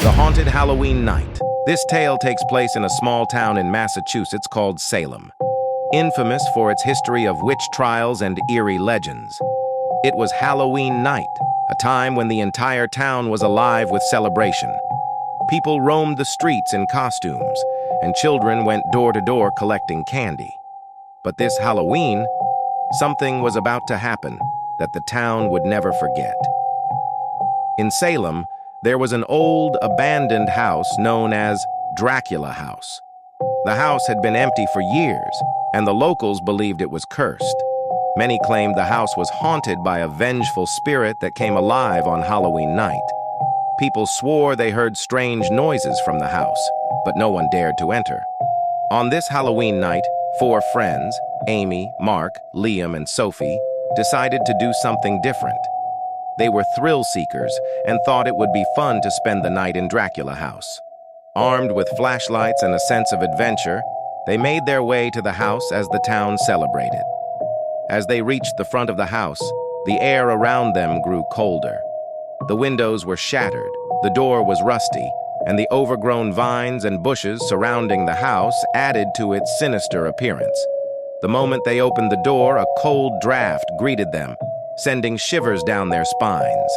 The Haunted Halloween Night. This tale takes place in a small town in Massachusetts called Salem, infamous for its history of witch trials and eerie legends. It was Halloween night, a time when the entire town was alive with celebration. People roamed the streets in costumes, and children went door to door collecting candy. But this Halloween, something was about to happen that the town would never forget. In Salem, there was an old, abandoned house known as Dracula House. The house had been empty for years, and the locals believed it was cursed. Many claimed the house was haunted by a vengeful spirit that came alive on Halloween night. People swore they heard strange noises from the house, but no one dared to enter. On this Halloween night, 4 friends, Amy, Mark, Liam, and Sophie, decided to do something different. They were thrill seekers and thought it would be fun to spend the night in Dracula House. Armed with flashlights and a sense of adventure, they made their way to the house as the town celebrated. As they reached the front of the house, the air around them grew colder. The windows were shattered, the door was rusty, and the overgrown vines and bushes surrounding the house added to its sinister appearance. The moment they opened the door, a cold draft greeted them, sending shivers down their spines.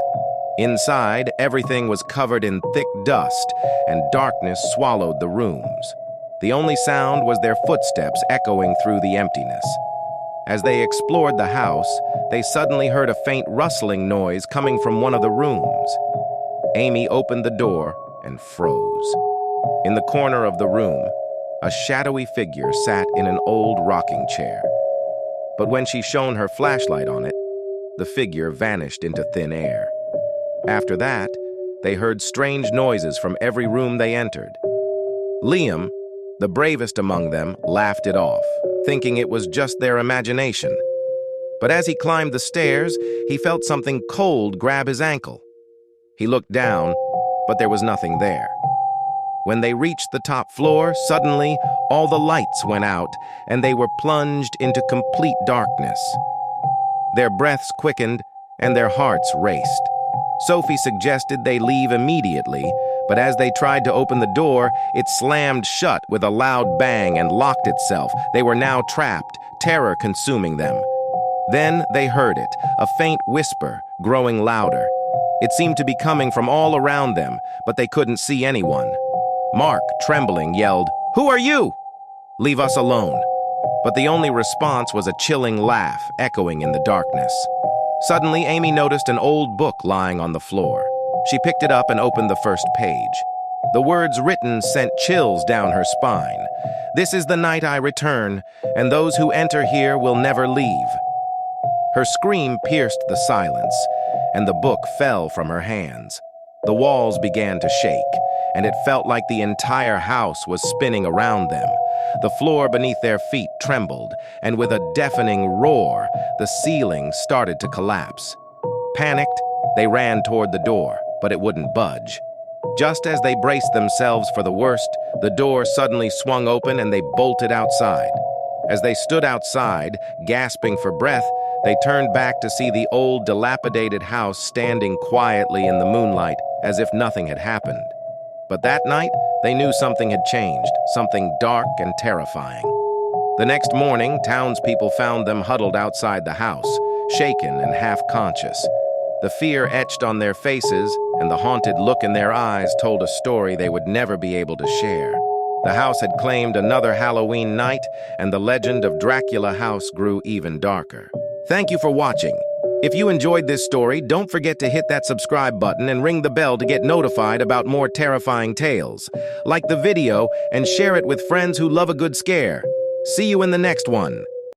Inside, everything was covered in thick dust, and darkness swallowed the rooms. The only sound was their footsteps echoing through the emptiness. As they explored the house, they suddenly heard a faint rustling noise coming from one of the rooms. Amy opened the door and froze. In the corner of the room, a shadowy figure sat in an old rocking chair. But when she shone her flashlight on it, the figure vanished into thin air. After that, they heard strange noises from every room they entered. Liam, the bravest among them, laughed it off, thinking it was just their imagination. But as he climbed the stairs, he felt something cold grab his ankle. He looked down, but there was nothing there. When they reached the top floor, suddenly all the lights went out, and they were plunged into complete darkness. Their breaths quickened, and their hearts raced. Sophie suggested they leave immediately, but as they tried to open the door, it slammed shut with a loud bang and locked itself. They were now trapped, terror consuming them. Then they heard it, a faint whisper, growing louder. It seemed to be coming from all around them, but they couldn't see anyone. Mark, trembling, yelled, "Who are you? Leave us alone." But the only response was a chilling laugh echoing in the darkness. Suddenly, Amy noticed an old book lying on the floor. She picked it up and opened the first page. The words written sent chills down her spine. "This is the night I return, and those who enter here will never leave." Her scream pierced the silence, and the book fell from her hands. The walls began to shake, and it felt like the entire house was spinning around them. The floor beneath their feet trembled, and with a deafening roar, the ceiling started to collapse. Panicked, they ran toward the door, but it wouldn't budge. Just as they braced themselves for the worst, the door suddenly swung open and they bolted outside. As they stood outside, gasping for breath, they turned back to see the old, dilapidated house standing quietly in the moonlight, as if nothing had happened. But that night, they knew something had changed, something dark and terrifying. The next morning, townspeople found them huddled outside the house, shaken and half-conscious. The fear etched on their faces, and the haunted look in their eyes told a story they would never be able to share. The house had claimed another Halloween night, and the legend of Dracula House grew even darker. Thank you for watching. If you enjoyed this story, don't forget to hit that subscribe button and ring the bell to get notified about more terrifying tales. Like the video and share it with friends who love a good scare. See you in the next one.